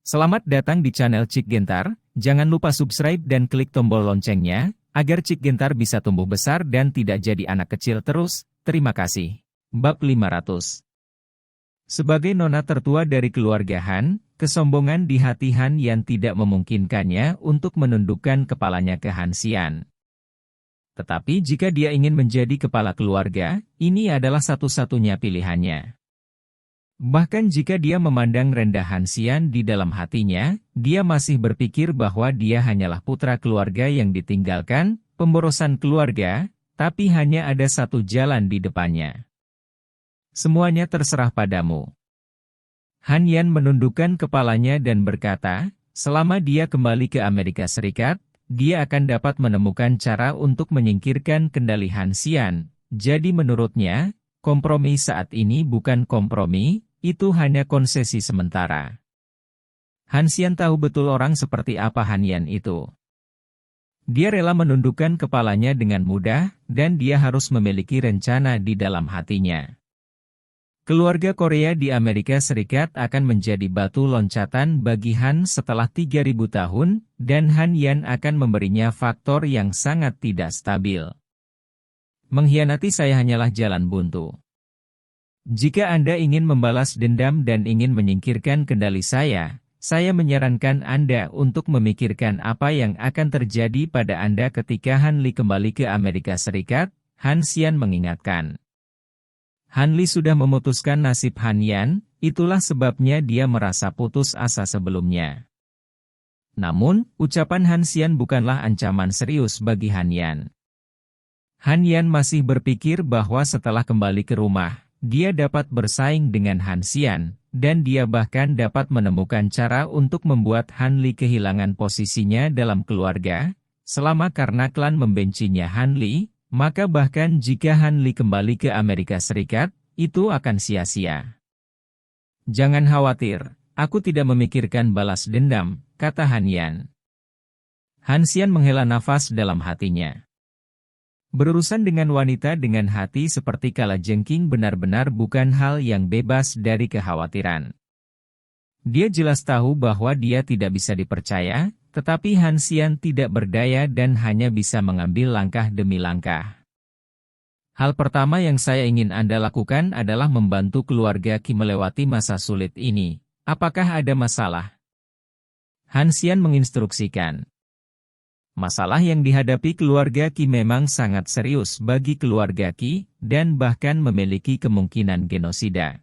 Selamat datang di channel Cik Gentar, jangan lupa subscribe dan klik tombol loncengnya, agar Cik Gentar bisa tumbuh besar dan tidak jadi anak kecil terus, terima kasih. Bab 500. Sebagai nona tertua dari keluarga Han, kesombongan di hati Han Yan tidak memungkinkannya untuk menundukkan kepalanya ke Han Xian. Tetapi jika dia ingin menjadi kepala keluarga, ini adalah satu-satunya pilihannya. Bahkan jika dia memandang rendah Han Xian di dalam hatinya, dia masih berpikir bahwa dia hanyalah putra keluarga yang ditinggalkan, pemborosan keluarga, tapi hanya ada satu jalan di depannya. Semuanya terserah padamu. Han Yan menundukkan kepalanya dan berkata, selama dia kembali ke Amerika Serikat, dia akan dapat menemukan cara untuk menyingkirkan kendali Han Xian. Jadi menurutnya, kompromi saat ini bukan kompromi, itu hanya konsesi sementara. Han Xian tahu betul orang seperti apa Han Yan itu. Dia rela menundukkan kepalanya dengan mudah, dan dia harus memiliki rencana di dalam hatinya. Keluarga Korea di Amerika Serikat akan menjadi batu loncatan bagi Han setelah 3.000 tahun, dan Han Yan akan memberinya faktor yang sangat tidak stabil. Mengkhianati saya hanyalah jalan buntu. Jika Anda ingin membalas dendam dan ingin menyingkirkan kendali saya menyarankan Anda untuk memikirkan apa yang akan terjadi pada Anda ketika Han Li kembali ke Amerika Serikat, Han Xian mengingatkan. Han Li sudah memutuskan nasib Han Yan, itulah sebabnya dia merasa putus asa sebelumnya. Namun, ucapan Han Xian bukanlah ancaman serius bagi Han Yan. Han Yan masih berpikir bahwa setelah kembali ke rumah, dia dapat bersaing dengan Han Xian, dan dia bahkan dapat menemukan cara untuk membuat Han Li kehilangan posisinya dalam keluarga, selama karena klan membencinya Han Li, maka bahkan jika Han Li kembali ke Amerika Serikat, itu akan sia-sia. Jangan khawatir, aku tidak memikirkan balas dendam, kata Han Yan. Han Xian menghela nafas dalam hatinya. Berurusan dengan wanita dengan hati seperti kalajengking benar-benar bukan hal yang bebas dari kekhawatiran. Dia jelas tahu bahwa dia tidak bisa dipercaya, tetapi Han Xian tidak berdaya dan hanya bisa mengambil langkah demi langkah. Hal pertama yang saya ingin Anda lakukan adalah membantu keluarga Qi melewati masa sulit ini. Apakah ada masalah? Han Xian menginstruksikan. Masalah yang dihadapi keluarga Qi memang sangat serius bagi keluarga Qi, dan bahkan memiliki kemungkinan genosida.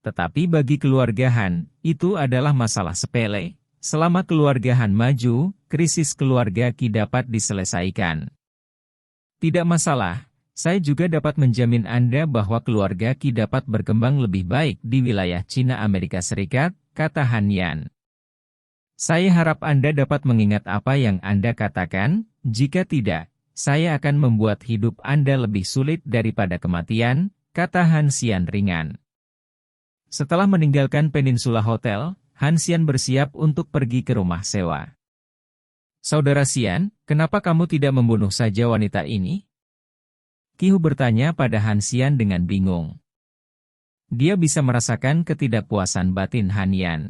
Tetapi bagi keluarga Han, itu adalah masalah sepele. Selama keluarga Han maju, krisis keluarga Qi dapat diselesaikan. Tidak masalah, saya juga dapat menjamin Anda bahwa keluarga Qi dapat berkembang lebih baik di wilayah Cina Amerika Serikat, kata Han Yan. Saya harap Anda dapat mengingat apa yang Anda katakan, jika tidak, saya akan membuat hidup Anda lebih sulit daripada kematian, kata Han Xian ringan. Setelah meninggalkan Peninsula Hotel, Han Xian bersiap untuk pergi ke rumah sewa. Saudara Xian, kenapa kamu tidak membunuh saja wanita ini? Qi Hu bertanya pada Han Xian dengan bingung. Dia bisa merasakan ketidakpuasan batin Han Yan.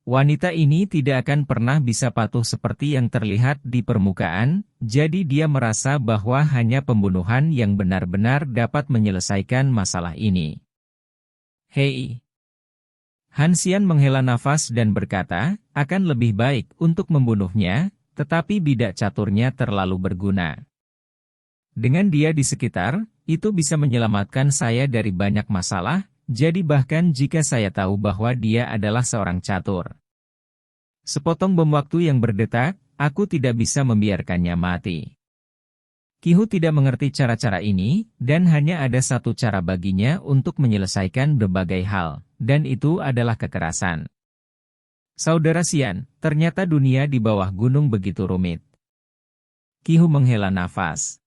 Wanita ini tidak akan pernah bisa patuh seperti yang terlihat di permukaan, jadi dia merasa bahwa hanya pembunuhan yang benar-benar dapat menyelesaikan masalah ini. Hei! Han Xian menghela nafas dan berkata, akan lebih baik untuk membunuhnya, tetapi bidak caturnya terlalu berguna. Dengan dia di sekitar, itu bisa menyelamatkan saya dari banyak masalah, jadi bahkan jika saya tahu bahwa dia adalah seorang catur. Sepotong bom waktu yang berdetak, aku tidak bisa membiarkannya mati. Qi Hu tidak mengerti cara-cara ini, dan hanya ada satu cara baginya untuk menyelesaikan berbagai hal, dan itu adalah kekerasan. Saudara Xian, ternyata dunia di bawah gunung begitu rumit. Qi Hu menghela nafas.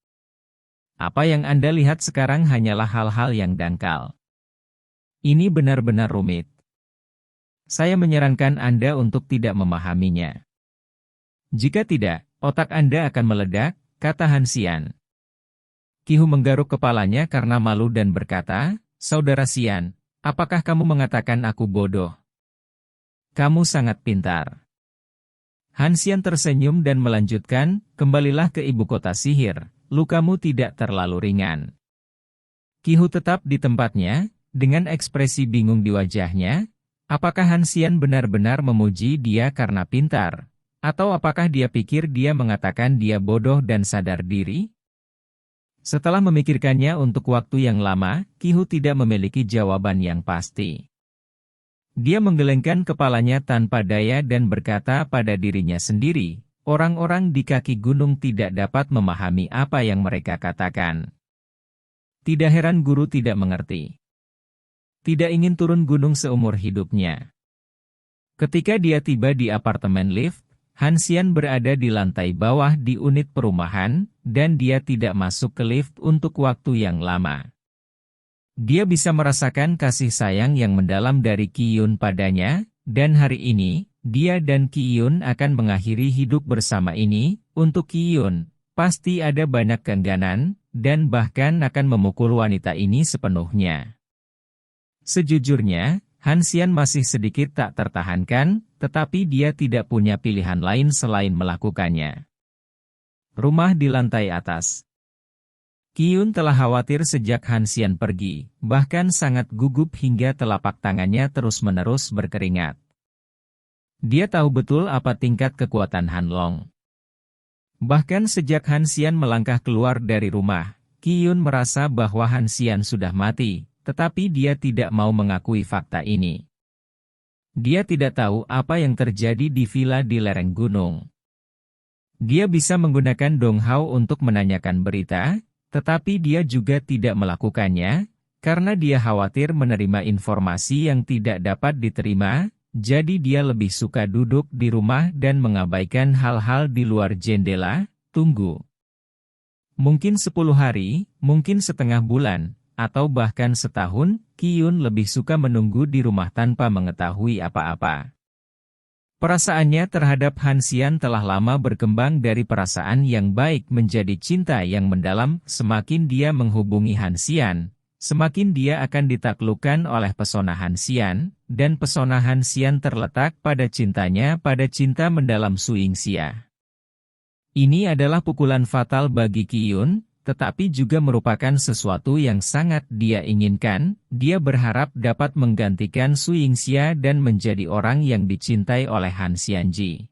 Apa yang Anda lihat sekarang hanyalah hal-hal yang dangkal. Ini benar-benar rumit. Saya menyarankan Anda untuk tidak memahaminya. Jika tidak, otak Anda akan meledak, kata Han Xian. Qi Hu menggaruk kepalanya karena malu dan berkata, Saudara Xian, apakah kamu mengatakan aku bodoh? Kamu sangat pintar. Han Xian tersenyum dan melanjutkan, kembalilah ke ibu kota sihir, lukamu tidak terlalu ringan. Qihu tetap di tempatnya, dengan ekspresi bingung di wajahnya. Apakah Han Xian benar-benar memuji dia karena pintar? Atau apakah dia pikir dia mengatakan dia bodoh dan sadar diri? Setelah memikirkannya untuk waktu yang lama, Qihu tidak memiliki jawaban yang pasti. Dia menggelengkan kepalanya tanpa daya dan berkata pada dirinya sendiri, orang-orang di kaki gunung tidak dapat memahami apa yang mereka katakan. Tidak heran guru tidak mengerti. Tidak ingin turun gunung seumur hidupnya. Ketika dia tiba di apartemen lift, Han Xian berada di lantai bawah di unit perumahan, dan dia tidak masuk ke lift untuk waktu yang lama. Dia bisa merasakan kasih sayang yang mendalam dari Qi-yun padanya, dan hari ini, dia dan Qi-yun akan mengakhiri hidup bersama ini. Untuk Qi-yun, pasti ada banyak keengganan, dan bahkan akan memukul wanita ini sepenuhnya. Sejujurnya, Han Xian masih sedikit tak tertahankan, tetapi dia tidak punya pilihan lain selain melakukannya. Rumah di lantai atas. Qi-yun telah khawatir sejak Han Xian pergi, bahkan sangat gugup hingga telapak tangannya terus-menerus berkeringat. Dia tahu betul apa tingkat kekuatan Han Long. Bahkan sejak Han Xian melangkah keluar dari rumah, Qi-yun merasa bahwa Han Xian sudah mati. Tetapi dia tidak mau mengakui fakta ini. Dia tidak tahu apa yang terjadi di villa di lereng gunung. Dia bisa menggunakan Dong Hao untuk menanyakan berita, tetapi dia juga tidak melakukannya, karena dia khawatir menerima informasi yang tidak dapat diterima, jadi dia lebih suka duduk di rumah dan mengabaikan hal-hal di luar jendela. Tunggu. Mungkin 10 hari, mungkin setengah bulan, atau bahkan setahun, Qi-yun lebih suka menunggu di rumah tanpa mengetahui apa-apa. Perasaannya terhadap Han Xian telah lama berkembang dari perasaan yang baik menjadi cinta yang mendalam. Semakin dia menghubungi Han Xian, semakin dia akan ditaklukkan oleh pesona Han Xian, dan pesona Han Xian terletak pada cintanya pada cinta mendalam Su Yingxia. Ini adalah pukulan fatal bagi Qi-yun, tetapi juga merupakan sesuatu yang sangat dia inginkan. Dia berharap dapat menggantikan Su Yingxia dan menjadi orang yang dicintai oleh Han Xianji.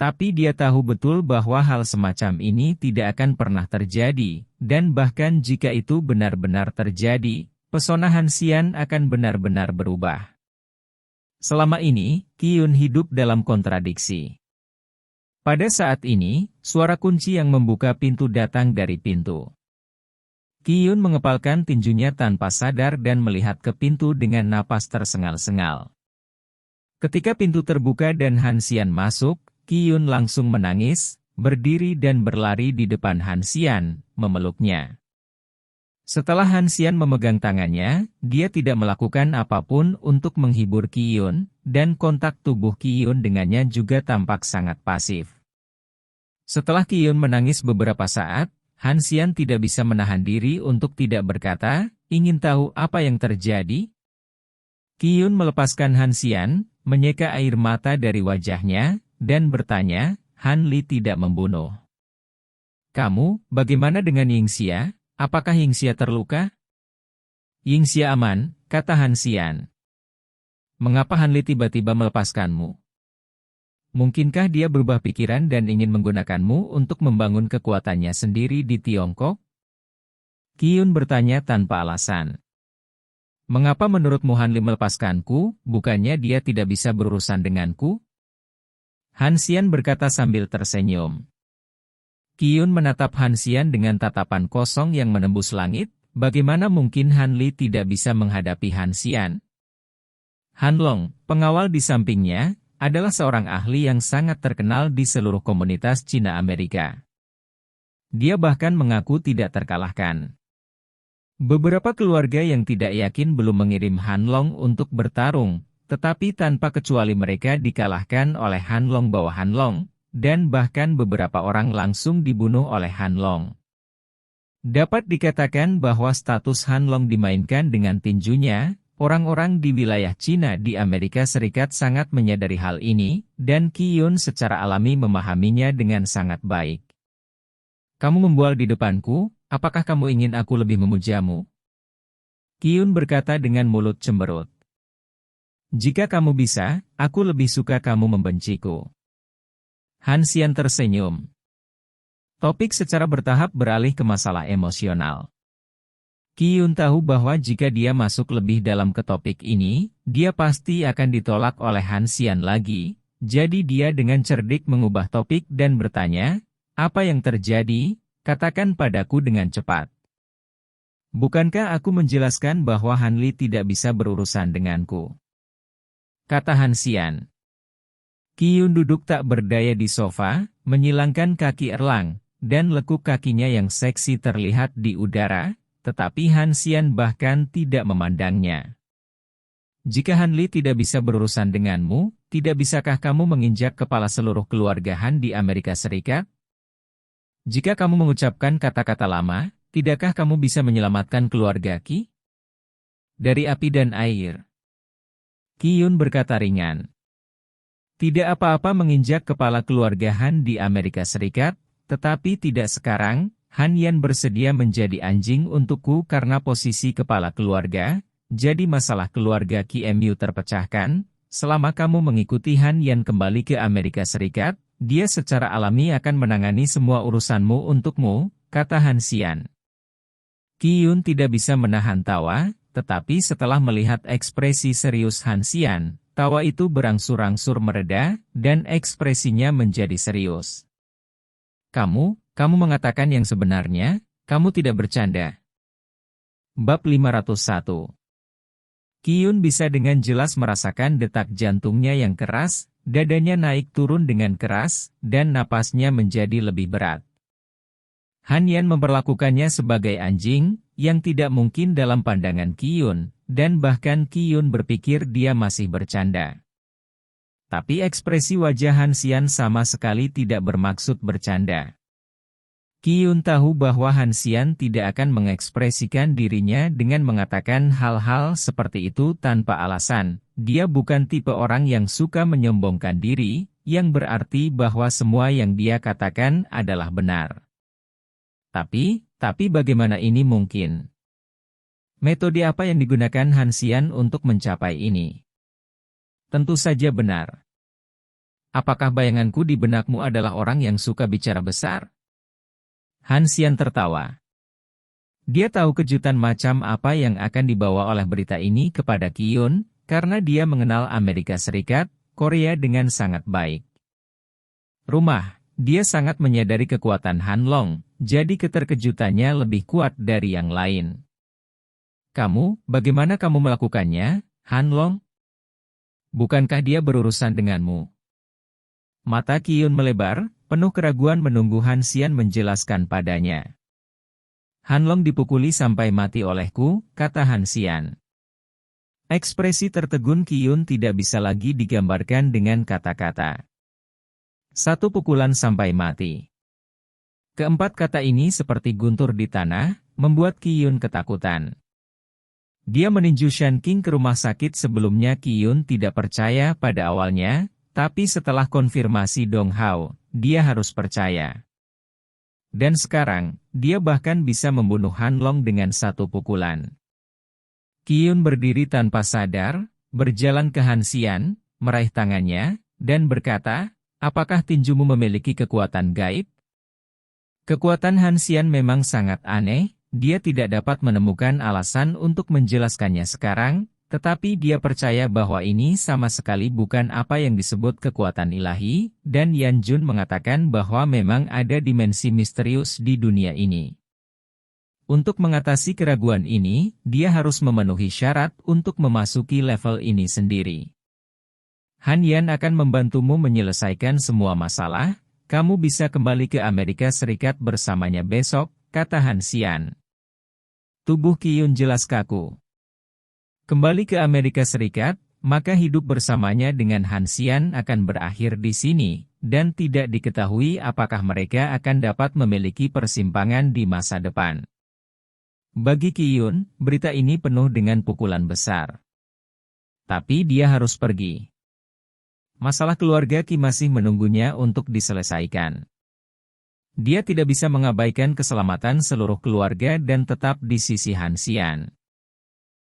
Tapi dia tahu betul bahwa hal semacam ini tidak akan pernah terjadi, dan bahkan jika itu benar-benar terjadi, pesona Han Xian akan benar-benar berubah. Selama ini, Qi-yun hidup dalam kontradiksi. Pada saat ini, suara kunci yang membuka pintu datang dari pintu. Qi-yun mengepalkan tinjunya tanpa sadar dan melihat ke pintu dengan napas tersengal-sengal. Ketika pintu terbuka dan Han Xian masuk, Qi-yun langsung menangis, berdiri dan berlari di depan Han Xian, memeluknya. Setelah Han Xian memegang tangannya, dia tidak melakukan apapun untuk menghibur Qi-yun, dan kontak tubuh Qi-yun dengannya juga tampak sangat pasif. Setelah Qi-yun menangis beberapa saat, Han Xian tidak bisa menahan diri untuk tidak berkata, ingin tahu apa yang terjadi? Qi-yun melepaskan Han Xian, menyeka air mata dari wajahnya, dan bertanya, Han Li tidak membunuh. Kamu, bagaimana dengan Yingxia? Apakah Yingxia terluka? Yingxia aman, kata Han Xian. Mengapa Han Li tiba-tiba melepaskanmu? Mungkinkah dia berubah pikiran dan ingin menggunakanmu untuk membangun kekuatannya sendiri di Tiongkok? Qi-yun bertanya tanpa alasan. Mengapa menurutmu Han Li melepaskanku, bukannya dia tidak bisa berurusan denganku? Han Xian berkata sambil tersenyum. Qi-yun menatap Han Xian dengan tatapan kosong yang menembus langit. Bagaimana mungkin Han Li tidak bisa menghadapi Han Xian? Han Long, pengawal di sampingnya, adalah seorang ahli yang sangat terkenal di seluruh komunitas Cina Amerika. Dia bahkan mengaku tidak terkalahkan. Beberapa keluarga yang tidak yakin belum mengirim Han Long untuk bertarung, tetapi tanpa kecuali mereka dikalahkan oleh Han Long bawahan Long, dan bahkan beberapa orang langsung dibunuh oleh Han Long. Dapat dikatakan bahwa status Han Long dimainkan dengan tinjunya, Orang-orang di wilayah Cina di Amerika Serikat sangat menyadari hal ini, dan Qiyun secara alami memahaminya dengan sangat baik. Kamu membual di depanku, apakah kamu ingin aku lebih memujamu? Qiyun berkata dengan mulut cemberut. Jika kamu bisa, aku lebih suka kamu membenciku. Han Xian tersenyum. Topik secara bertahap beralih ke masalah emosional. Qiyun tahu bahwa jika dia masuk lebih dalam ke topik ini, dia pasti akan ditolak oleh Han Xian lagi, jadi dia dengan cerdik mengubah topik dan bertanya, apa yang terjadi? Katakan padaku dengan cepat. Bukankah aku menjelaskan bahwa Han Li tidak bisa berurusan denganku? Kata Han Xian. Qiyun duduk tak berdaya di sofa, menyilangkan kaki erlang, dan lekuk kakinya yang seksi terlihat di udara, tetapi Han Xian bahkan tidak memandangnya. Jika Han Li tidak bisa berurusan denganmu, tidak bisakah kamu menginjak kepala seluruh keluarga Han di Amerika Serikat? Jika kamu mengucapkan kata-kata lama, tidakkah kamu bisa menyelamatkan keluarga Qi? Dari api dan air. Qiyun berkata ringan. Tidak apa-apa menginjak kepala keluarga Han di Amerika Serikat, tetapi tidak sekarang. Han Yan bersedia menjadi anjing untukku karena posisi kepala keluarga, jadi masalah keluarga QMU terpecahkan. Selama kamu mengikuti Han Yan kembali ke Amerika Serikat, dia secara alami akan menangani semua urusanmu untukmu, kata Han Xian. Qiyun tidak bisa menahan tawa, tetapi setelah melihat ekspresi serius Han Xian, tawa itu berangsur-angsur mereda, dan ekspresinya menjadi serius. Kamu mengatakan yang sebenarnya, kamu tidak bercanda. Bab 501. Qiyun bisa dengan jelas merasakan detak jantungnya yang keras, dadanya naik turun dengan keras, dan napasnya menjadi lebih berat. Han Yan memperlakukannya sebagai anjing, yang tidak mungkin dalam pandangan Qiyun, dan bahkan Qiyun berpikir dia masih bercanda. Tapi ekspresi wajah Han Xian sama sekali tidak bermaksud bercanda. Qiyun tahu bahwa Han Xian tidak akan mengekspresikan dirinya dengan mengatakan hal-hal seperti itu tanpa alasan. Dia bukan tipe orang yang suka menyombongkan diri, yang berarti bahwa semua yang dia katakan adalah benar. Tapi bagaimana ini mungkin? Metode apa yang digunakan Han Xian untuk mencapai ini? Tentu saja benar. Apakah bayanganku di benakmu adalah orang yang suka bicara besar? Han Xian tertawa. Dia tahu kejutan macam apa yang akan dibawa oleh berita ini kepada Qiyun, karena dia mengenal Amerika Serikat, Korea dengan sangat baik. Dia sangat menyadari kekuatan Han Long, jadi keterkejutannya lebih kuat dari yang lain. Bagaimana kamu melakukannya, Han Long? Bukankah dia berurusan denganmu? Mata Qiyun melebar, penuh keraguan menunggu Han Xian menjelaskan padanya. Han Long dipukuli sampai mati olehku, kata Han Xian. Ekspresi tertegun Qiyun tidak bisa lagi digambarkan dengan kata-kata. Satu pukulan sampai mati. Keempat kata ini seperti guntur di tanah, membuat Qiyun ketakutan. Dia meninju Shan Qing ke rumah sakit sebelumnya. Qiyun tidak percaya pada awalnya, tapi setelah konfirmasi Dong Hao, dia harus percaya. Dan sekarang, dia bahkan bisa membunuh Han Long dengan satu pukulan. Qiyun berdiri tanpa sadar, berjalan ke Han Xian, meraih tangannya, dan berkata, apakah tinjumu memiliki kekuatan gaib? Kekuatan Han Xian memang sangat aneh, dia tidak dapat menemukan alasan untuk menjelaskannya sekarang, tetapi dia percaya bahwa ini sama sekali bukan apa yang disebut kekuatan ilahi, dan Yan Jun mengatakan bahwa memang ada dimensi misterius di dunia ini. Untuk mengatasi keraguan ini, dia harus memenuhi syarat untuk memasuki level ini sendiri. Han Yan akan membantumu menyelesaikan semua masalah, kamu bisa kembali ke Amerika Serikat bersamanya besok, kata Han Xian. Tubuh Qiyun jelas kaku. Kembali ke Amerika Serikat, maka hidup bersamanya dengan Han Xian akan berakhir di sini, dan tidak diketahui apakah mereka akan dapat memiliki persimpangan di masa depan. Bagi Qiyun, berita ini penuh dengan pukulan besar. Tapi dia harus pergi. Masalah keluarga Qi masih menunggunya untuk diselesaikan. Dia tidak bisa mengabaikan keselamatan seluruh keluarga dan tetap di sisi Han Xian.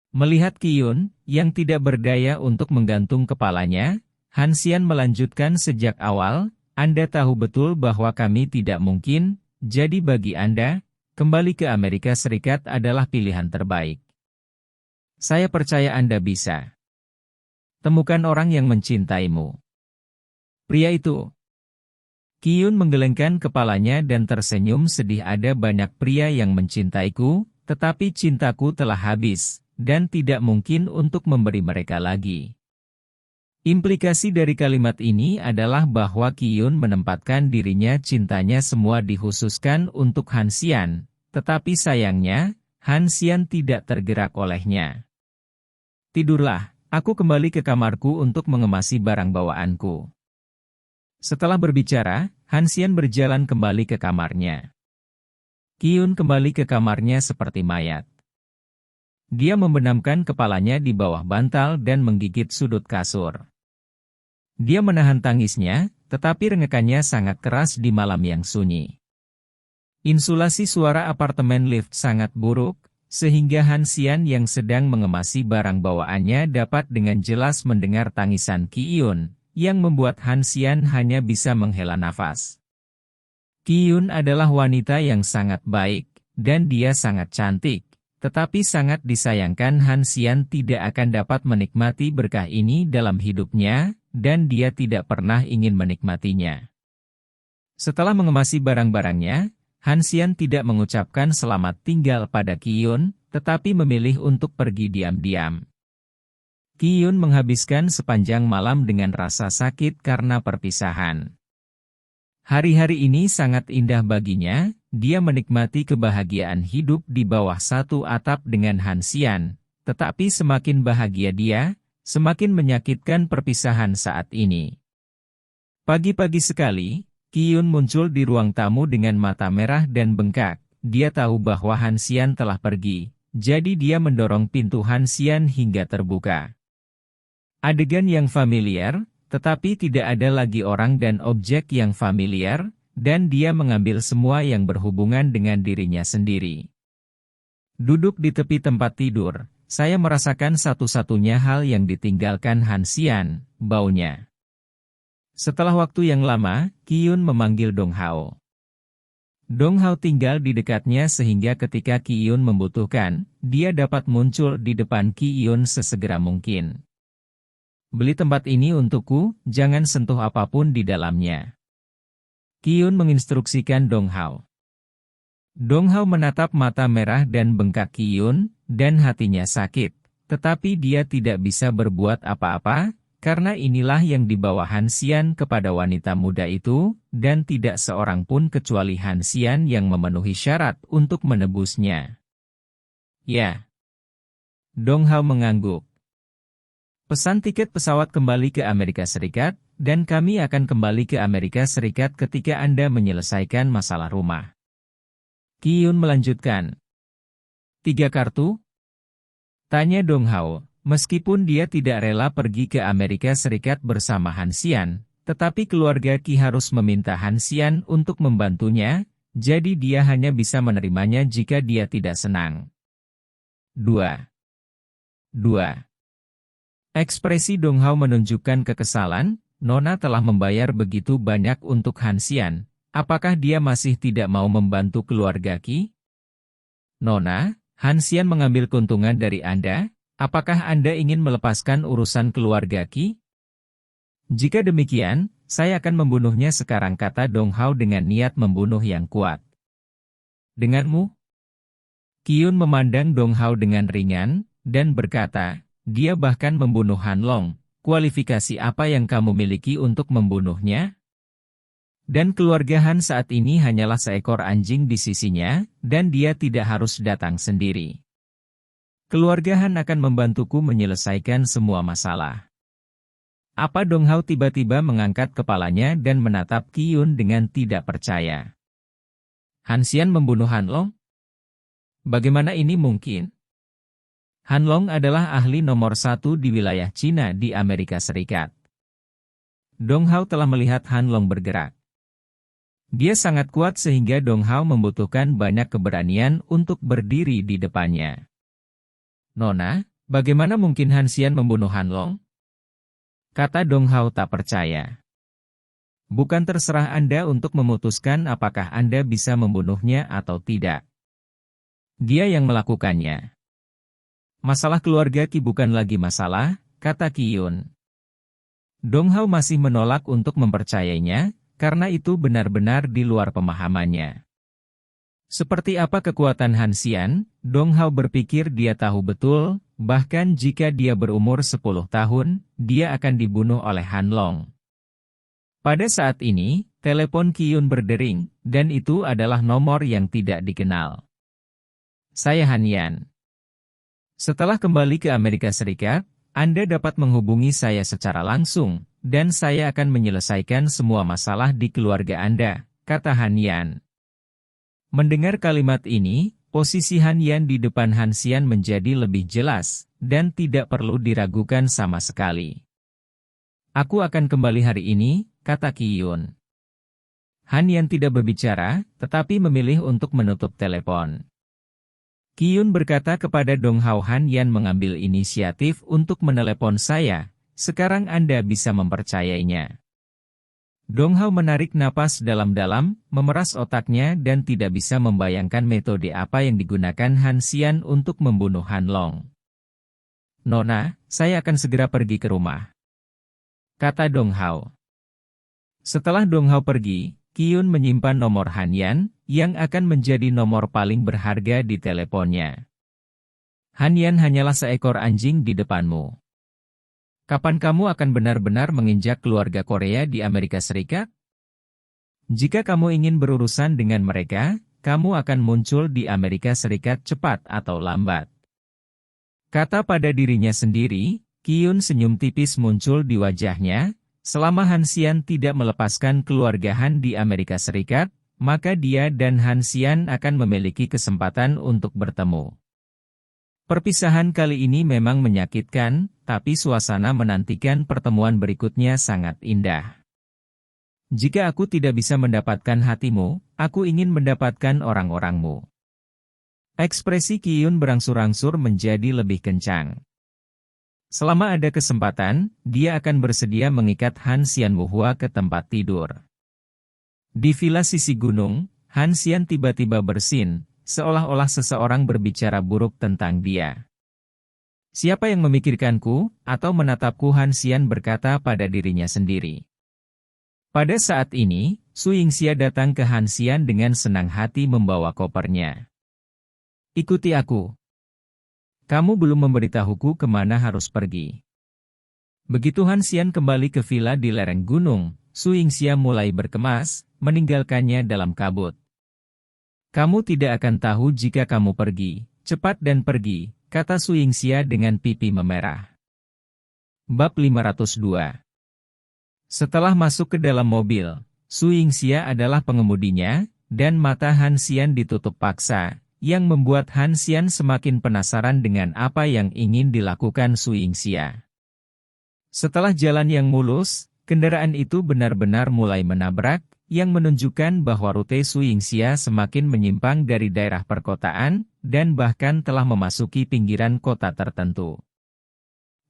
Melihat Qiyun, yang tidak berdaya untuk menggantung kepalanya, Han Xian melanjutkan sejak awal, Anda tahu betul bahwa kami tidak mungkin, jadi bagi Anda, kembali ke Amerika Serikat adalah pilihan terbaik. Saya percaya Anda bisa. Temukan orang yang mencintaimu. Pria itu. Qiyun menggelengkan kepalanya dan tersenyum sedih. Ada banyak pria yang mencintaiku, tetapi cintaku telah habis, dan tidak mungkin untuk memberi mereka lagi. Implikasi dari kalimat ini adalah bahwa Qiyun menempatkan dirinya cintanya semua dikhususkan untuk Han Xian, tetapi sayangnya, Han Xian tidak tergerak olehnya. Tidurlah, aku kembali ke kamarku untuk mengemasi barang bawaanku. Setelah berbicara, Han Xian berjalan kembali ke kamarnya. Qiyun kembali ke kamarnya seperti mayat. Dia membenamkan kepalanya di bawah bantal dan menggigit sudut kasur. Dia menahan tangisnya, tetapi rengekannya sangat keras di malam yang sunyi. Insulasi suara apartemen lift sangat buruk, sehingga Han Xian yang sedang mengemasi barang bawaannya dapat dengan jelas mendengar tangisan Qiyun, yang membuat Han Xian hanya bisa menghela nafas. Qiyun adalah wanita yang sangat baik, dan dia sangat cantik, tetapi sangat disayangkan Han Xian tidak akan dapat menikmati berkah ini dalam hidupnya, dan dia tidak pernah ingin menikmatinya. Setelah mengemasi barang-barangnya, Han Xian tidak mengucapkan selamat tinggal pada Qiyun, tetapi memilih untuk pergi diam-diam. Qiyun menghabiskan sepanjang malam dengan rasa sakit karena perpisahan. Hari-hari ini sangat indah baginya, dia menikmati kebahagiaan hidup di bawah satu atap dengan Han Xian, tetapi semakin bahagia dia, semakin menyakitkan perpisahan saat ini. Pagi-pagi sekali, Qiyun muncul di ruang tamu dengan mata merah dan bengkak. Dia tahu bahwa Han Xian telah pergi, jadi dia mendorong pintu Han Xian hingga terbuka. Adegan yang familiar, tetapi tidak ada lagi orang dan objek yang familiar, dan dia mengambil semua yang berhubungan dengan dirinya sendiri. Duduk di tepi tempat tidur, saya merasakan satu-satunya hal yang ditinggalkan Han Xian, baunya. Setelah waktu yang lama, Qiyun memanggil Dong Hao. Dong Hao tinggal di dekatnya sehingga ketika Qiyun membutuhkan, dia dapat muncul di depan Qiyun sesegera mungkin. Beli tempat ini untukku, jangan sentuh apapun di dalamnya. Qiyun menginstruksikan Dong Hao. Dong Hao menatap mata merah dan bengkak Qiyun, dan hatinya sakit. Tetapi dia tidak bisa berbuat apa-apa, karena inilah yang dibawa Han Xian kepada wanita muda itu, dan tidak seorang pun kecuali Han Xian yang memenuhi syarat untuk menebusnya. Ya. Dong Hao mengangguk. Pesan tiket pesawat kembali ke Amerika Serikat, dan kami akan kembali ke Amerika Serikat ketika Anda menyelesaikan masalah rumah. Qiyun melanjutkan. 3 kartu? Tanya Dong Hao, meskipun dia tidak rela pergi ke Amerika Serikat bersama Han Xian, tetapi keluarga Qi harus meminta Han Xian untuk membantunya, jadi dia hanya bisa menerimanya jika dia tidak senang. 2. Ekspresi Dong Hao menunjukkan kekesalan, Nona telah membayar begitu banyak untuk Han Xian, apakah dia masih tidak mau membantu keluarga Qi? Nona, Han Xian mengambil keuntungan dari Anda, apakah Anda ingin melepaskan urusan keluarga Qi? Jika demikian, saya akan membunuhnya sekarang, kata Dong Hao dengan niat membunuh yang kuat. Denganmu? Qiyun memandang Dong Hao dengan ringan, dan berkata, dia bahkan membunuh Han Long, kualifikasi apa yang kamu miliki untuk membunuhnya? Dan keluarga Han saat ini hanyalah seekor anjing di sisinya, dan dia tidak harus datang sendiri. Keluarga Han akan membantuku menyelesaikan semua masalah. Apa? Dong Hao tiba-tiba mengangkat kepalanya dan menatap Qiyun dengan tidak percaya. Han Xian membunuh Han Long? Bagaimana ini mungkin? Han Long adalah ahli nomor 1 di wilayah Cina di Amerika Serikat. Dong Hao telah melihat Han Long bergerak. Dia sangat kuat sehingga Dong Hao membutuhkan banyak keberanian untuk berdiri di depannya. "Nona, bagaimana mungkin Han Xian membunuh Han Long?" kata Dong Hao tak percaya. "Bukan terserah Anda untuk memutuskan apakah Anda bisa membunuhnya atau tidak. Dia yang melakukannya. Masalah keluarga Qi bukan lagi masalah," kata Qiyun. Dong Hao masih menolak untuk mempercayainya, karena itu benar-benar di luar pemahamannya. Seperti apa kekuatan Han Xian, Dong Hao berpikir dia tahu betul, bahkan jika dia berumur 10 tahun, dia akan dibunuh oleh Han Long. Pada saat ini, telepon Qiyun berdering, dan itu adalah nomor yang tidak dikenal. "Saya Han Yan. Setelah kembali ke Amerika Serikat, Anda dapat menghubungi saya secara langsung, dan saya akan menyelesaikan semua masalah di keluarga Anda," kata Han Yan. Mendengar kalimat ini, posisi Han Yan di depan Han Xian menjadi lebih jelas, dan tidak perlu diragukan sama sekali. "Aku akan kembali hari ini," kata Qiyun. Han Yan tidak berbicara, tetapi memilih untuk menutup telepon. Qiyun berkata kepada Dong Hao, "Han Yan mengambil inisiatif untuk menelepon saya, sekarang Anda bisa mempercayainya." Dong Hao menarik napas dalam-dalam, memeras otaknya dan tidak bisa membayangkan metode apa yang digunakan Han Xian untuk membunuh Han Long. "Nona, saya akan segera pergi ke rumah," kata Dong Hao. Setelah Dong Hao pergi, Qiyun menyimpan nomor Han Yan, yang akan menjadi nomor paling berharga di teleponnya. "Han Yan hanyalah seekor anjing di depanmu. Kapan kamu akan benar-benar menginjak keluarga Korea di Amerika Serikat? Jika kamu ingin berurusan dengan mereka, kamu akan muncul di Amerika Serikat cepat atau lambat," kata pada dirinya sendiri. Qiyun senyum tipis muncul di wajahnya. Selama Han Xian tidak melepaskan keluarga Han di Amerika Serikat, maka dia dan Han Xian akan memiliki kesempatan untuk bertemu. Perpisahan kali ini memang menyakitkan, tapi suasana menantikan pertemuan berikutnya sangat indah. "Jika aku tidak bisa mendapatkan hatimu, aku ingin mendapatkan orang-orangmu." Ekspresi Qiyun berangsur-angsur menjadi lebih kencang. Selama ada kesempatan, dia akan bersedia mengikat Han Xian Wuhua ke tempat tidur. Di villa sisi gunung, Han Xian tiba-tiba bersin, seolah-olah seseorang berbicara buruk tentang dia. "Siapa yang memikirkanku, atau menatapku?" Han Xian berkata pada dirinya sendiri. Pada saat ini, Su Yingxia datang ke Han Xian dengan senang hati membawa kopernya. "Ikuti aku. Kamu belum memberitahuku kemana harus pergi." Begitu Han Xian kembali ke villa di lereng gunung, Su Yingxia mulai berkemas, meninggalkannya dalam kabut. "Kamu tidak akan tahu jika kamu pergi, cepat dan pergi," kata Su Yingxia dengan pipi memerah. Bab 502. Setelah masuk ke dalam mobil, Su Yingxia adalah pengemudinya, dan mata Han Xian ditutup paksa, yang membuat Han Xian semakin penasaran dengan apa yang ingin dilakukan Su Yingxia. Setelah jalan yang mulus, kendaraan itu benar-benar mulai menabrak, yang menunjukkan bahwa rute Su Yingxia semakin menyimpang dari daerah perkotaan, dan bahkan telah memasuki pinggiran kota tertentu.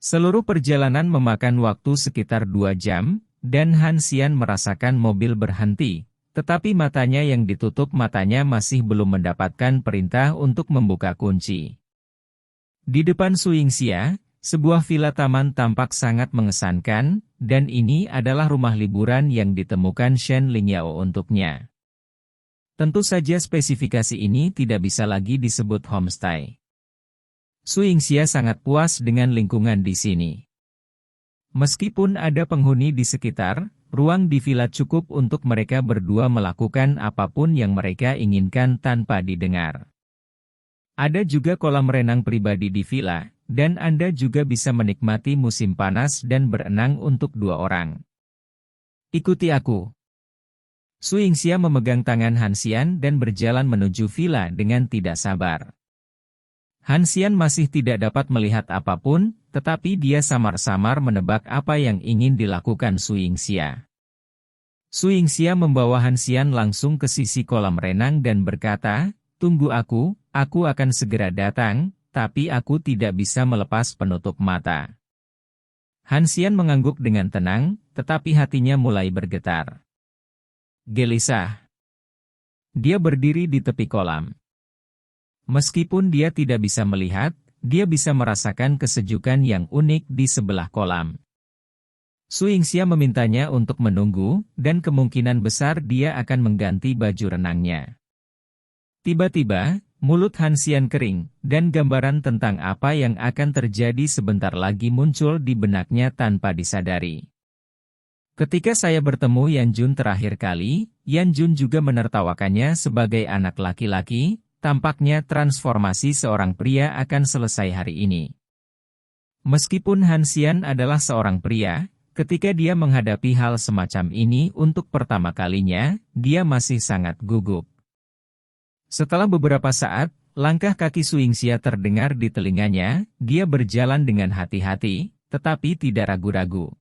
Seluruh perjalanan memakan waktu sekitar 2 jam, dan Han Xian merasakan mobil berhenti. Tetapi matanya yang ditutup masih belum mendapatkan perintah untuk membuka kunci. Di depan Su Yingxia, sebuah villa taman tampak sangat mengesankan, dan ini adalah rumah liburan yang ditemukan Shen Lingyao untuknya. Tentu saja spesifikasi ini tidak bisa lagi disebut homestay. Su Yingxia sangat puas dengan lingkungan di sini. Meskipun ada penghuni di sekitar, ruang di villa cukup untuk mereka berdua melakukan apapun yang mereka inginkan tanpa didengar. Ada juga kolam renang pribadi di villa, dan Anda juga bisa menikmati musim panas dan berenang untuk 2 orang. "Ikuti aku." Su Yingxia memegang tangan Han Xian dan berjalan menuju villa dengan tidak sabar. Han Xian masih tidak dapat melihat apapun, tetapi dia samar-samar menebak apa yang ingin dilakukan Su Yingxia. Su Yingxia membawa Han Xian langsung ke sisi kolam renang dan berkata, "Tunggu aku akan segera datang, tapi aku tidak bisa melepas penutup mata." Han Xian mengangguk dengan tenang, tetapi hatinya mulai bergetar. Gelisah. Dia berdiri di tepi kolam. Meskipun dia tidak bisa melihat, dia bisa merasakan kesejukan yang unik di sebelah kolam. Su Yingxia memintanya untuk menunggu, dan kemungkinan besar dia akan mengganti baju renangnya. Tiba-tiba, mulut Han Xian kering, dan gambaran tentang apa yang akan terjadi sebentar lagi muncul di benaknya tanpa disadari. Ketika saya bertemu Yan Jun terakhir kali, Yan Jun juga menertawakannya sebagai anak laki-laki. Tampaknya transformasi seorang pria akan selesai hari ini. Meskipun Han Xian adalah seorang pria, ketika dia menghadapi hal semacam ini untuk pertama kalinya, dia masih sangat gugup. Setelah beberapa saat, langkah kaki Su Yingxia terdengar di telinganya, dia berjalan dengan hati-hati, tetapi tidak ragu-ragu.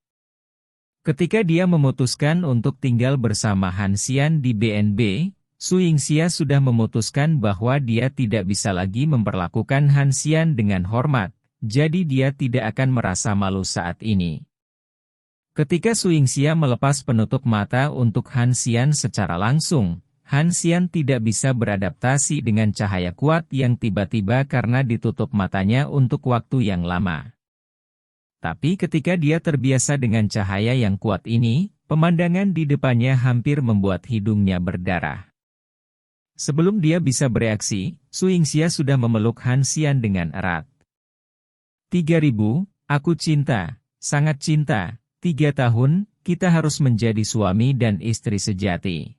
Ketika dia memutuskan untuk tinggal bersama Han Xian di BNB, Su Yingxia sudah memutuskan bahwa dia tidak bisa lagi memperlakukan Han Xian dengan hormat, jadi dia tidak akan merasa malu saat ini. Ketika Su Yingxia melepas penutup mata untuk Han Xian secara langsung, Han Xian tidak bisa beradaptasi dengan cahaya kuat yang tiba-tiba karena ditutup matanya untuk waktu yang lama. Tapi ketika dia terbiasa dengan cahaya yang kuat ini, pemandangan di depannya hampir membuat hidungnya berdarah. Sebelum dia bisa bereaksi, Su Yingxia sudah memeluk Han Xian dengan erat. 3.000, aku cinta, sangat cinta, 3 tahun, kita harus menjadi suami dan istri sejati.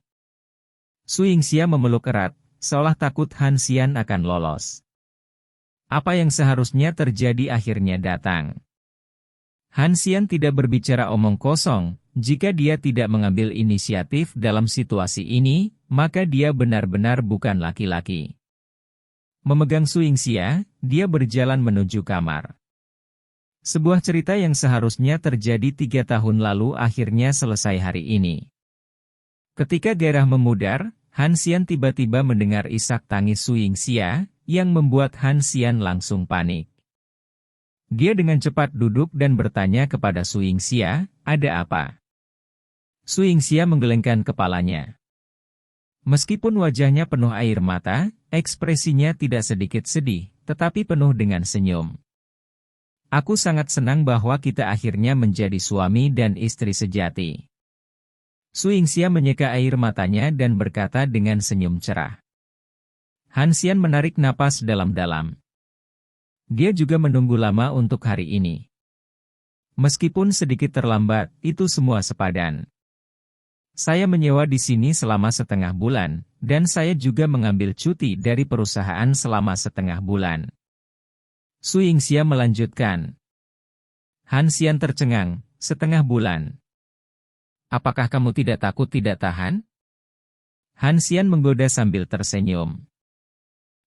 Su Yingxia memeluk erat, seolah takut Han Xian akan lolos. Apa yang seharusnya terjadi akhirnya datang. Han Xian tidak berbicara omong kosong, jika dia tidak mengambil inisiatif dalam situasi ini, maka dia benar-benar bukan laki-laki. Memegang Su Yingxia, dia berjalan menuju kamar. Sebuah cerita yang seharusnya terjadi 3 tahun lalu akhirnya selesai hari ini. Ketika gairah memudar, Han Xian tiba-tiba mendengar isak tangis Su Yingxia, yang membuat Han Xian langsung panik. Dia dengan cepat duduk dan bertanya kepada Su Yingxia, "Ada apa?" Su Yingxia menggelengkan kepalanya. Meskipun wajahnya penuh air mata, ekspresinya tidak sedikit sedih, tetapi penuh dengan senyum. "Aku sangat senang bahwa kita akhirnya menjadi suami dan istri sejati." Su Yingxia menyeka air matanya dan berkata dengan senyum cerah. Han Xian menarik napas dalam-dalam. Dia juga menunggu lama untuk hari ini. Meskipun sedikit terlambat, itu semua sepadan. Saya menyewa di sini selama setengah bulan, dan saya juga mengambil cuti dari perusahaan selama setengah bulan. Su Yingxia melanjutkan. Han Xian tercengang, "Setengah bulan. Apakah kamu tidak takut tidak tahan?" Han Xian menggoda sambil tersenyum.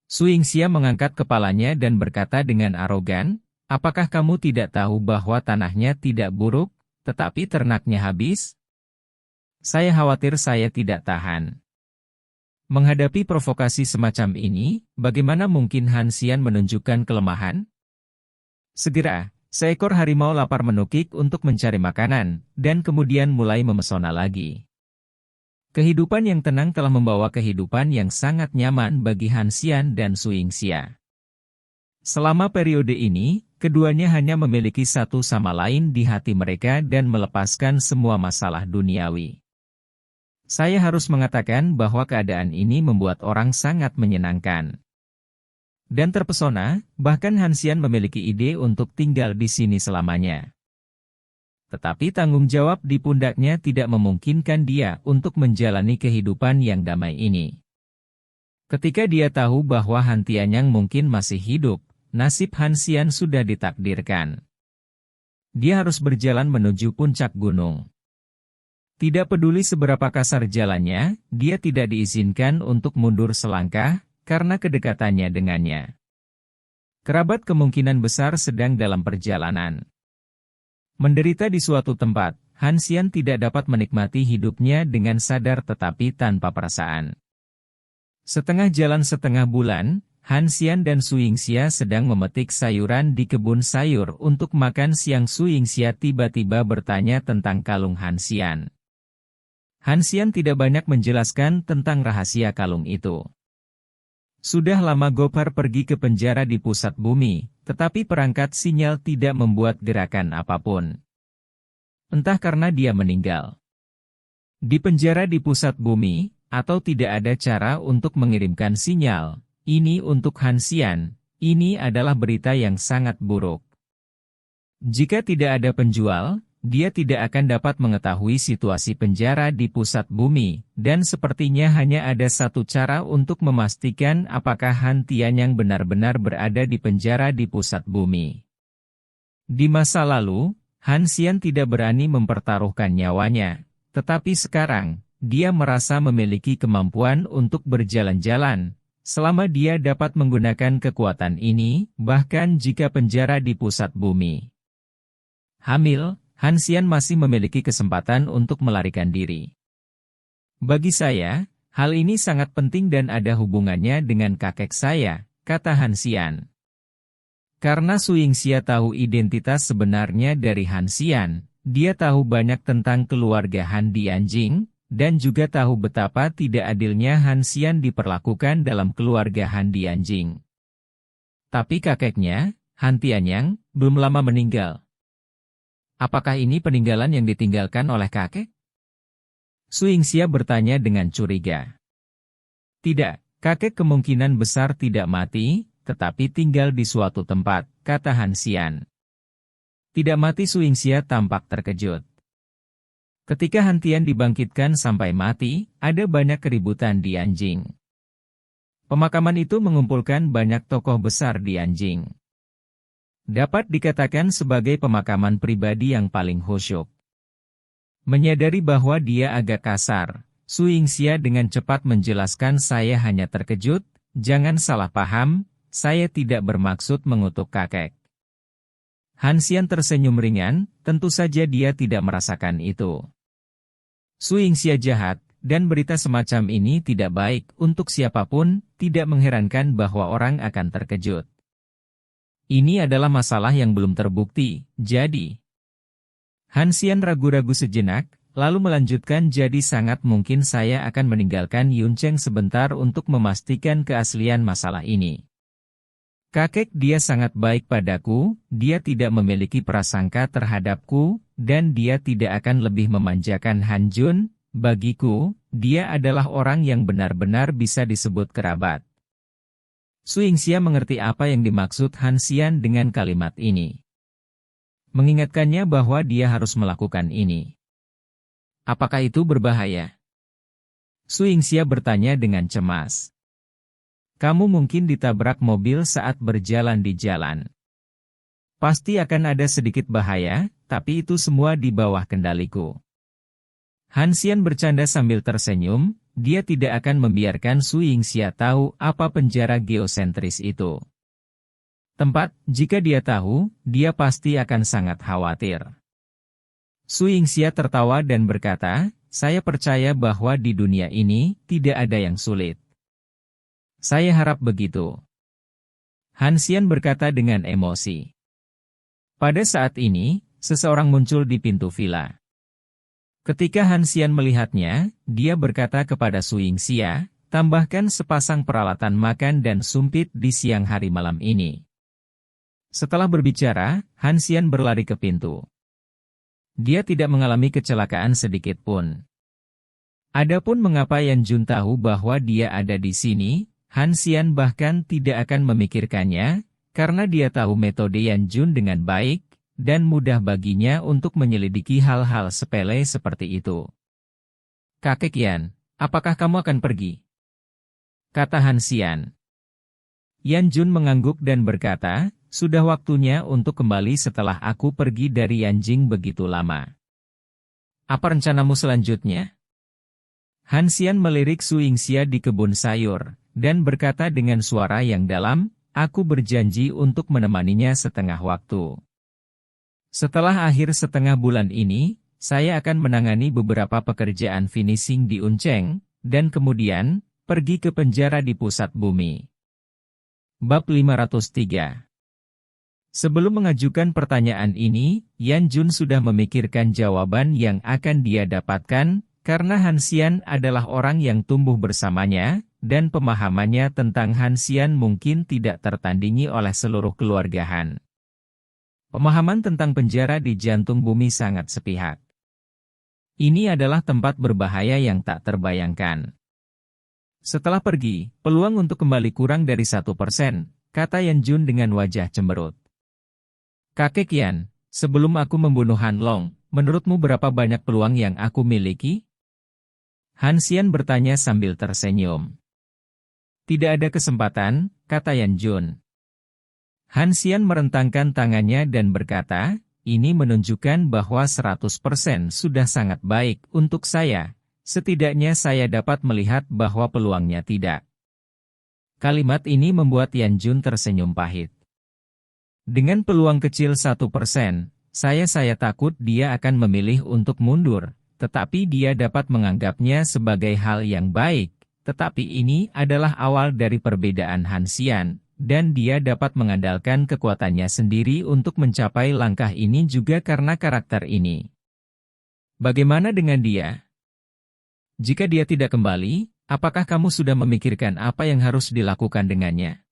Su Yingxia mengangkat kepalanya dan berkata dengan arogan, "Apakah kamu tidak tahu bahwa tanahnya tidak buruk, tetapi ternaknya habis? Saya khawatir saya tidak tahan." Menghadapi provokasi semacam ini, bagaimana mungkin Han Xian menunjukkan kelemahan? Segera, seekor harimau lapar menukik untuk mencari makanan, dan kemudian mulai memesona lagi. Kehidupan yang tenang telah membawa kehidupan yang sangat nyaman bagi Han Xian dan Su Yingxia. Selama periode ini, keduanya hanya memiliki satu sama lain di hati mereka dan melepaskan semua masalah duniawi. Saya harus mengatakan bahwa keadaan ini membuat orang sangat menyenangkan dan terpesona, bahkan Han Xian memiliki ide untuk tinggal di sini selamanya. Tetapi tanggung jawab di pundaknya tidak memungkinkan dia untuk menjalani kehidupan yang damai ini. Ketika dia tahu bahwa Han Tianyang mungkin masih hidup, nasib Han Xian sudah ditakdirkan. Dia harus berjalan menuju puncak gunung. Tidak peduli seberapa kasar jalannya, dia tidak diizinkan untuk mundur selangkah, karena kedekatannya dengannya. Kerabat kemungkinan besar sedang dalam perjalanan. Menderita di suatu tempat, Han Xian tidak dapat menikmati hidupnya dengan sadar tetapi tanpa perasaan. Setengah jalan setengah bulan, Han Xian dan Su Yingxia sedang memetik sayuran di kebun sayur untuk makan siang. Su Yingxia tiba-tiba bertanya tentang kalung Han Xian. Han Xian tidak banyak menjelaskan tentang rahasia kalung itu. Sudah lama Gopher pergi ke penjara di pusat bumi, tetapi perangkat sinyal tidak membuat gerakan apapun. Entah karena dia meninggal di penjara di pusat bumi, atau tidak ada cara untuk mengirimkan sinyal. Ini untuk Han Xian, ini adalah berita yang sangat buruk. Jika tidak ada penjual, dia tidak akan dapat mengetahui situasi penjara di pusat bumi, dan sepertinya hanya ada satu cara untuk memastikan apakah Han Tianyang benar-benar berada di penjara di pusat bumi. Di masa lalu, Han Xian tidak berani mempertaruhkan nyawanya, tetapi sekarang, dia merasa memiliki kemampuan untuk berjalan-jalan. Selama dia dapat menggunakan kekuatan ini, bahkan jika penjara di pusat bumi hamil, Han Xian masih memiliki kesempatan untuk melarikan diri. Bagi saya, hal ini sangat penting dan ada hubungannya dengan kakek saya, kata Han Xian. Karena Su Yingxia tahu identitas sebenarnya dari Han Xian, dia tahu banyak tentang keluarga Han Dianjing, dan juga tahu betapa tidak adilnya Han Xian diperlakukan dalam keluarga Han Dianjing. Tapi kakeknya, Han Tianyang, belum lama meninggal. Apakah ini peninggalan yang ditinggalkan oleh kakek? Su Yingxia bertanya dengan curiga. Tidak, kakek kemungkinan besar tidak mati, tetapi tinggal di suatu tempat, kata Han Xian. Tidak mati. Su Yingxia tampak terkejut. Ketika Han Tian dibangkitkan sampai mati, ada banyak keributan di Anjing. Pemakaman itu mengumpulkan banyak tokoh besar di Anjing. Dapat dikatakan sebagai pemakaman pribadi yang paling khusyuk. Menyadari bahwa dia agak kasar, Su Yingxia dengan cepat menjelaskan, saya hanya terkejut, jangan salah paham, saya tidak bermaksud mengutuk kakek. Han Xian tersenyum ringan, tentu saja dia tidak merasakan itu. Su Yingxia jahat, dan berita semacam ini tidak baik untuk siapapun, tidak mengherankan bahwa orang akan terkejut. Ini adalah masalah yang belum terbukti, jadi. Han Xian ragu-ragu sejenak, lalu melanjutkan, jadi sangat mungkin saya akan meninggalkan Yun Cheng sebentar untuk memastikan keaslian masalah ini. Kakek dia sangat baik padaku, dia tidak memiliki prasangka terhadapku, dan dia tidak akan lebih memanjakan Han Jun. Bagiku, dia adalah orang yang benar-benar bisa disebut kerabat. Su Yingxia mengerti apa yang dimaksud Han Xian dengan kalimat ini. Mengingatkannya bahwa dia harus melakukan ini. Apakah itu berbahaya? Su Yingxia bertanya dengan cemas. Kamu mungkin ditabrak mobil saat berjalan di jalan. Pasti akan ada sedikit bahaya, tapi itu semua di bawah kendaliku. Han Xian bercanda sambil tersenyum, dia tidak akan membiarkan Su Yingxia tahu apa penjara geosentris itu. Tempat, jika dia tahu, dia pasti akan sangat khawatir. Su Yingxia tertawa dan berkata, saya percaya bahwa di dunia ini, tidak ada yang sulit. Saya harap begitu. Han Xian berkata dengan emosi. Pada saat ini, seseorang muncul di pintu villa. Ketika Han Xian melihatnya, dia berkata kepada Su Yingxia, tambahkan sepasang peralatan makan dan sumpit di siang hari malam ini. Setelah berbicara, Han Xian berlari ke pintu. Dia tidak mengalami kecelakaan sedikit pun. Adapun mengapa Yan Jun tahu bahwa dia ada di sini, Han Xian bahkan tidak akan memikirkannya, karena dia tahu metode Yan Jun dengan baik, dan mudah baginya untuk menyelidiki hal-hal sepele seperti itu. Kakek Yan, apakah kamu akan pergi? Kata Han Xian. Yan Jun mengangguk dan berkata, sudah waktunya untuk kembali setelah aku pergi dari Yanjing begitu lama. Apa rencanamu selanjutnya? Han Xian melirik Su Yingxia di kebun sayur, dan berkata dengan suara yang dalam, aku berjanji untuk menemaninya setengah waktu. Setelah akhir setengah bulan ini, saya akan menangani beberapa pekerjaan finishing di Unceng, dan kemudian, pergi ke penjara di pusat bumi. Bab 503. Sebelum mengajukan pertanyaan ini, Yan Jun sudah memikirkan jawaban yang akan dia dapatkan, karena Han Xian adalah orang yang tumbuh bersamanya, dan pemahamannya tentang Han Xian mungkin tidak tertandingi oleh seluruh keluarga Han. Pemahaman tentang penjara di jantung bumi sangat sepihak. Ini adalah tempat berbahaya yang tak terbayangkan. Setelah pergi, peluang untuk kembali kurang dari 1%, kata Yan Jun dengan wajah cemberut. Kakek Yan, sebelum aku membunuh Han Long, menurutmu berapa banyak peluang yang aku miliki? Han Xian bertanya sambil tersenyum. Tidak ada kesempatan, kata Yan Jun. Han Xian merentangkan tangannya dan berkata, ini menunjukkan bahwa 100% sudah sangat baik untuk saya. Setidaknya saya dapat melihat bahwa peluangnya tidak. Kalimat ini membuat Yan Jun tersenyum pahit. Dengan peluang kecil 1%, saya takut dia akan memilih untuk mundur, tetapi dia dapat menganggapnya sebagai hal yang baik, tetapi ini adalah awal dari perbedaan Han Xian, dan dia dapat mengandalkan kekuatannya sendiri untuk mencapai langkah ini juga karena karakter ini. Bagaimana dengan dia? Jika dia tidak kembali, apakah kamu sudah memikirkan apa yang harus dilakukan dengannya?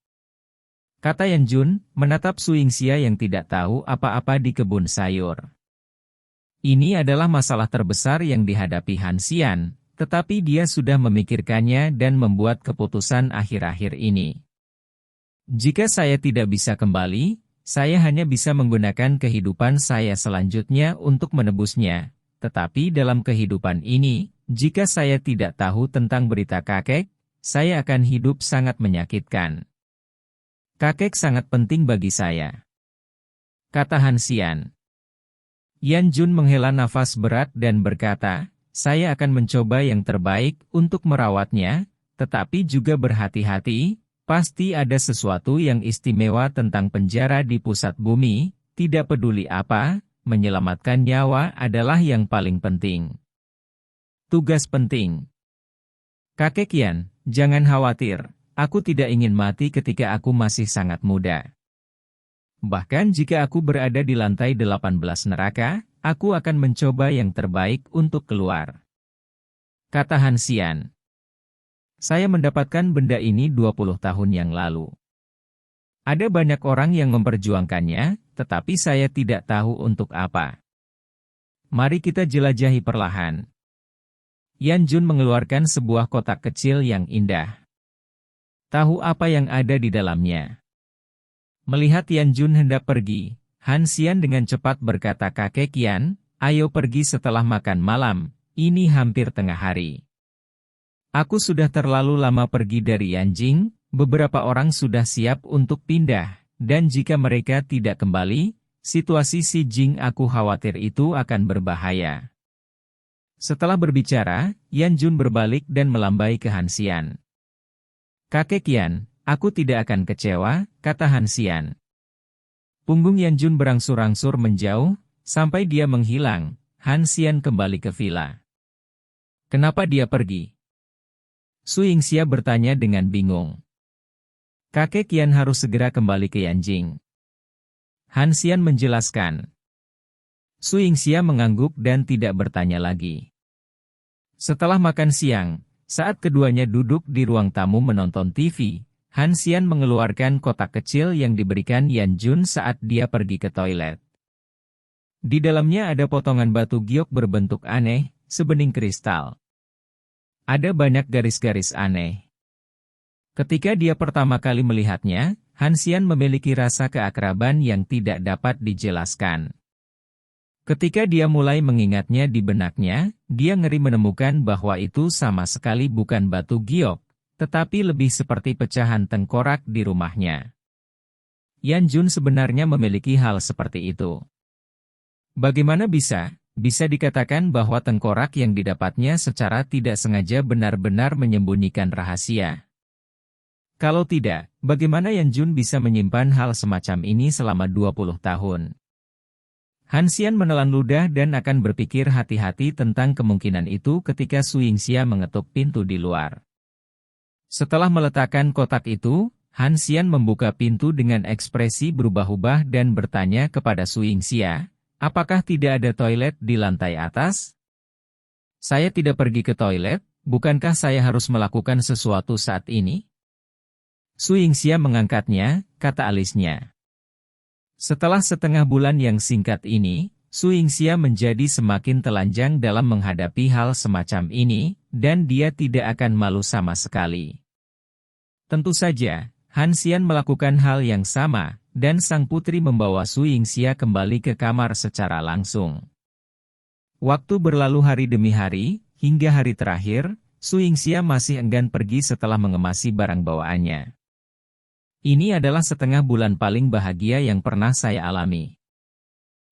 Kata Yan Jun, menatap Su Yingxia yang tidak tahu apa-apa di kebun sayur. Ini adalah masalah terbesar yang dihadapi Han Xian, tetapi dia sudah memikirkannya dan membuat keputusan akhir-akhir ini. Jika saya tidak bisa kembali, saya hanya bisa menggunakan kehidupan saya selanjutnya untuk menebusnya. Tetapi dalam kehidupan ini, jika saya tidak tahu tentang berita kakek, saya akan hidup sangat menyakitkan. Kakek sangat penting bagi saya, kata Han Xian. Yan Jun menghela nafas berat dan berkata, saya akan mencoba yang terbaik untuk merawatnya, tetapi juga berhati-hati, pasti ada sesuatu yang istimewa tentang penjara di pusat bumi, tidak peduli apa, menyelamatkan nyawa adalah yang paling penting. Tugas penting. Kakek Yan, jangan khawatir. Aku tidak ingin mati ketika aku masih sangat muda. Bahkan jika aku berada di lantai 18 neraka, aku akan mencoba yang terbaik untuk keluar. Kata Han Xian. Saya mendapatkan benda ini 20 tahun yang lalu. Ada banyak orang yang memperjuangkannya, tetapi saya tidak tahu untuk apa. Mari kita jelajahi perlahan. Yan Jun mengeluarkan sebuah kotak kecil yang indah. Tahu apa yang ada di dalamnya. Melihat Yan Jun hendak pergi, Han Xian dengan cepat berkata, kakek Yan, ayo pergi setelah makan malam, ini hampir tengah hari. Aku sudah terlalu lama pergi dari Yanjing, beberapa orang sudah siap untuk pindah, dan jika mereka tidak kembali, situasi si Jing aku khawatir itu akan berbahaya. Setelah berbicara, Yan Jun berbalik dan melambai ke Han Xian. Kakek Yan, aku tidak akan kecewa, kata Han Xian. Punggung Yan Jun berangsur-angsur menjauh, sampai dia menghilang. Han Xian kembali ke villa. Kenapa dia pergi? Su Yingxia bertanya dengan bingung. Kakek Yan harus segera kembali ke Yanjing. Han Xian menjelaskan. Su Yingxia mengangguk dan tidak bertanya lagi. Setelah makan siang, saat keduanya duduk di ruang tamu menonton TV, Han Xian mengeluarkan kotak kecil yang diberikan Yan Jun saat dia pergi ke toilet. Di dalamnya ada potongan batu giok berbentuk aneh, sebening kristal. Ada banyak garis-garis aneh. Ketika dia pertama kali melihatnya, Han Xian memiliki rasa keakraban yang tidak dapat dijelaskan. Ketika dia mulai mengingatnya di benaknya, dia ngeri menemukan bahwa itu sama sekali bukan batu giok, tetapi lebih seperti pecahan tengkorak di rumahnya. Yan Jun sebenarnya memiliki hal seperti itu. Bagaimana bisa dikatakan bahwa tengkorak yang didapatnya secara tidak sengaja benar-benar menyembunyikan rahasia? Kalau tidak, bagaimana Yan Jun bisa menyimpan hal semacam ini selama 20 tahun? Han Xian menelan ludah dan akan berpikir hati-hati tentang kemungkinan itu ketika Su Yingxia mengetuk pintu di luar. Setelah meletakkan kotak itu, Han Xian membuka pintu dengan ekspresi berubah-ubah dan bertanya kepada Su Yingxia, apakah tidak ada toilet di lantai atas? Saya tidak pergi ke toilet, bukankah saya harus melakukan sesuatu saat ini? Su Yingxia mengangkatnya, kata alisnya. Setelah setengah bulan yang singkat ini, Su Yingxia menjadi semakin telanjang dalam menghadapi hal semacam ini, dan dia tidak akan malu sama sekali. Tentu saja, Han Xian melakukan hal yang sama, dan sang putri membawa Su Yingxia kembali ke kamar secara langsung. Waktu berlalu hari demi hari, hingga hari terakhir, Su Yingxia masih enggan pergi setelah mengemasi barang bawaannya. Ini adalah setengah bulan paling bahagia yang pernah saya alami.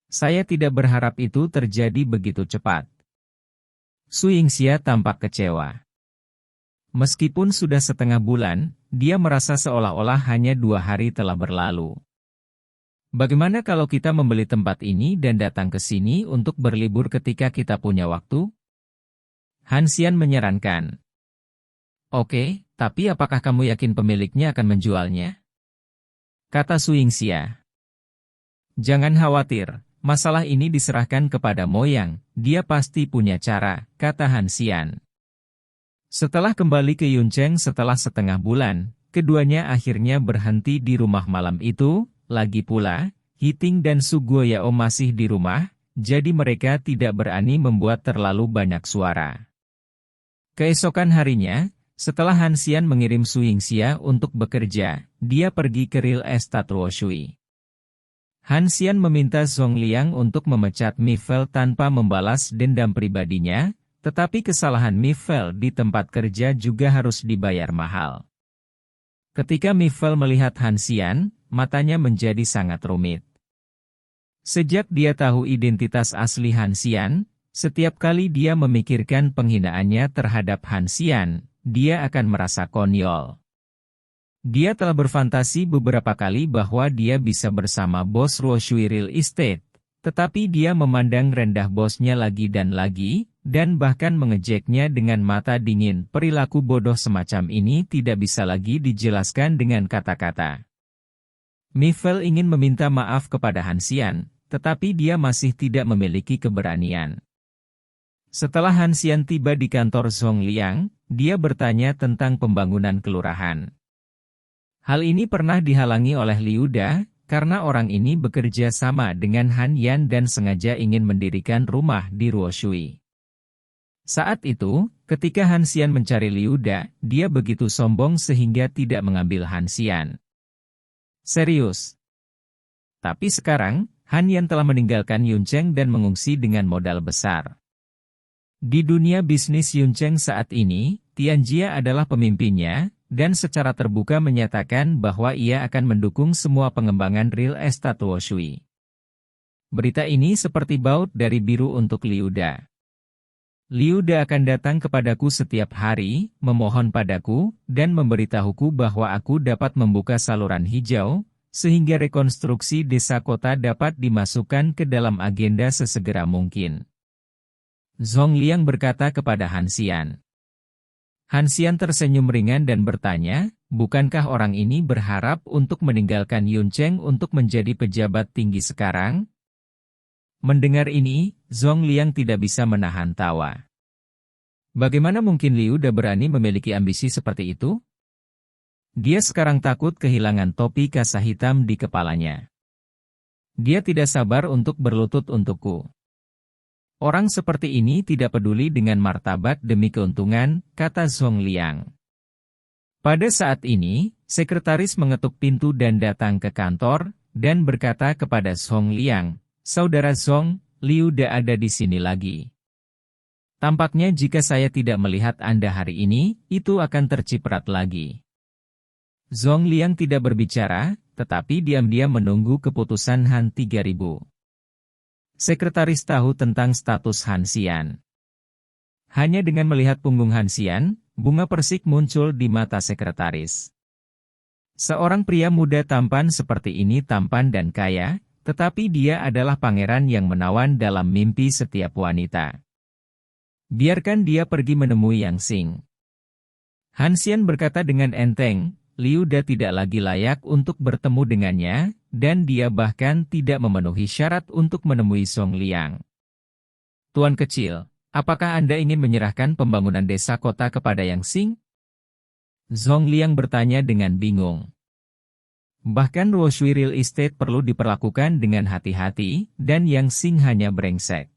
Saya tidak berharap itu terjadi begitu cepat. Su Yingxia tampak kecewa. Meskipun sudah setengah bulan, dia merasa seolah-olah hanya 2 hari telah berlalu. Bagaimana kalau kita membeli tempat ini dan datang ke sini untuk berlibur ketika kita punya waktu? Han Xian menyarankan. Oke, tapi apakah kamu yakin pemiliknya akan menjualnya? Kata Su Yingxia. Jangan khawatir, masalah ini diserahkan kepada Moyang, dia pasti punya cara, kata Han Xian. Setelah kembali ke Yuncheng setelah setengah bulan, keduanya akhirnya berhenti di rumah malam itu, lagi pula, Hiting dan Su Guoyao masih di rumah, jadi mereka tidak berani membuat terlalu banyak suara. Keesokan harinya, setelah Han Xian mengirim Su Yingxia untuk bekerja, dia pergi ke Real Estate Ruoshui. Han Xian meminta Zhong Liang untuk memecat Mi Fel tanpa membalas dendam pribadinya, tetapi kesalahan Mi Fel di tempat kerja juga harus dibayar mahal. Ketika Mi Fel melihat Han Xian, matanya menjadi sangat rumit. Sejak dia tahu identitas asli Han Xian, setiap kali dia memikirkan penghinaannya terhadap Han Xian, dia akan merasa konyol. Dia telah berfantasi beberapa kali bahwa dia bisa bersama bos Ruoshui Real Estate, tetapi dia memandang rendah bosnya lagi, dan bahkan mengejeknya dengan mata dingin. Perilaku bodoh semacam ini tidak bisa lagi dijelaskan dengan kata-kata. Mi Fel ingin meminta maaf kepada Han Xian, tetapi dia masih tidak memiliki keberanian. Setelah Han Xian tiba di kantor Zhong Liang, dia bertanya tentang pembangunan kelurahan. Hal ini pernah dihalangi oleh Liu Da, karena orang ini bekerja sama dengan Han Yan dan sengaja ingin mendirikan rumah di Ruoshui. Saat itu, ketika Han Xian mencari Liu Da, dia begitu sombong sehingga tidak mengambil Han Xian. Serius. Tapi sekarang, Han Yan telah meninggalkan Yuncheng dan mengungsi dengan modal besar. Di dunia bisnis Yuncheng saat ini, Tianjia adalah pemimpinnya, dan secara terbuka menyatakan bahwa ia akan mendukung semua pengembangan real estate Ruoshui. Berita ini seperti baut dari biru untuk Liu Da. Liu Da akan datang kepadaku setiap hari, memohon padaku, dan memberitahuku bahwa aku dapat membuka saluran hijau, sehingga rekonstruksi desa kota dapat dimasukkan ke dalam agenda sesegera mungkin. Zhong Liang berkata kepada Han Xian. Han Xian tersenyum ringan dan bertanya, bukankah orang ini berharap untuk meninggalkan Yuncheng untuk menjadi pejabat tinggi sekarang? Mendengar ini, Zhong Liang tidak bisa menahan tawa. Bagaimana mungkin Liu Da berani memiliki ambisi seperti itu? Dia sekarang takut kehilangan topi kasa hitam di kepalanya. Dia tidak sabar untuk berlutut untukku. Orang seperti ini tidak peduli dengan martabat demi keuntungan, kata Zhong Liang. Pada saat ini, sekretaris mengetuk pintu dan datang ke kantor, dan berkata kepada Zhong Liang, Saudara Zhong, Liu Da ada di sini lagi. Tampaknya jika saya tidak melihat Anda hari ini, itu akan terciprat lagi. Zhong Liang tidak berbicara, tetapi diam-diam menunggu keputusan Han 3000. Sekretaris tahu tentang status Han Xian. Hanya dengan melihat punggung Han Xian, bunga persik muncul di mata sekretaris. Seorang pria muda tampan seperti ini tampan dan kaya, tetapi dia adalah pangeran yang menawan dalam mimpi setiap wanita. Biarkan dia pergi menemui Yang Xing. Han Xian berkata dengan enteng, Liu Da tidak lagi layak untuk bertemu dengannya, dan dia bahkan tidak memenuhi syarat untuk menemui Song Liang. Tuan kecil, apakah Anda ingin menyerahkan pembangunan desa kota kepada Yang Xing? Song Liang bertanya dengan bingung. Bahkan Ruoshui Real Estate perlu diperlakukan dengan hati-hati, dan Yang Xing hanya brengsek.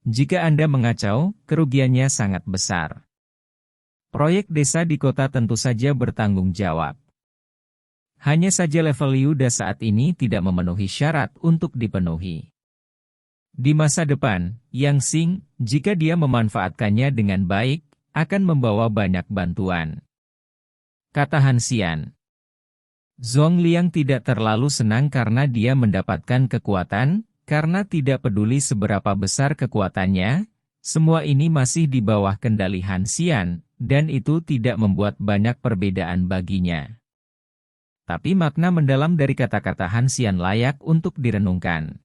Jika Anda mengacau, kerugiannya sangat besar. Proyek desa di kota tentu saja bertanggung jawab. Hanya saja level Liu Da saat ini tidak memenuhi syarat untuk dipenuhi. Di masa depan, Yang Xing, jika dia memanfaatkannya dengan baik, akan membawa banyak bantuan. Kata Han Xian. Zhong Liang tidak terlalu senang karena dia mendapatkan kekuatan, karena tidak peduli seberapa besar kekuatannya, semua ini masih di bawah kendali Han Xian, dan itu tidak membuat banyak perbedaan baginya. Tapi makna mendalam dari kata-kata Han Xian layak untuk direnungkan.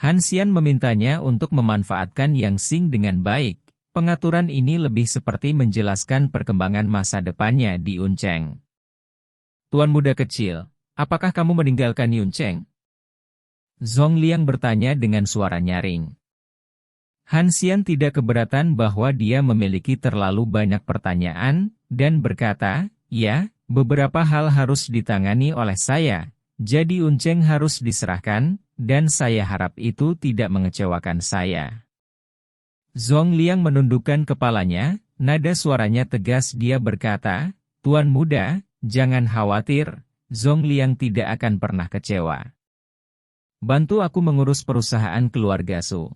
Han Xian memintanya untuk memanfaatkan Yang Xing dengan baik. Pengaturan ini lebih seperti menjelaskan perkembangan masa depannya di Yuncheng. Tuan muda kecil, apakah kamu meninggalkan Yuncheng? Zhong Liang bertanya dengan suara nyaring. Han Xian tidak keberatan bahwa dia memiliki terlalu banyak pertanyaan, dan berkata, ya, beberapa hal harus ditangani oleh saya, jadi Yuncheng harus diserahkan, dan saya harap itu tidak mengecewakan saya. Zhong Liang menundukkan kepalanya, nada suaranya tegas dia berkata, Tuan muda, jangan khawatir, Zhong Liang tidak akan pernah kecewa. Bantu aku mengurus perusahaan keluarga Su.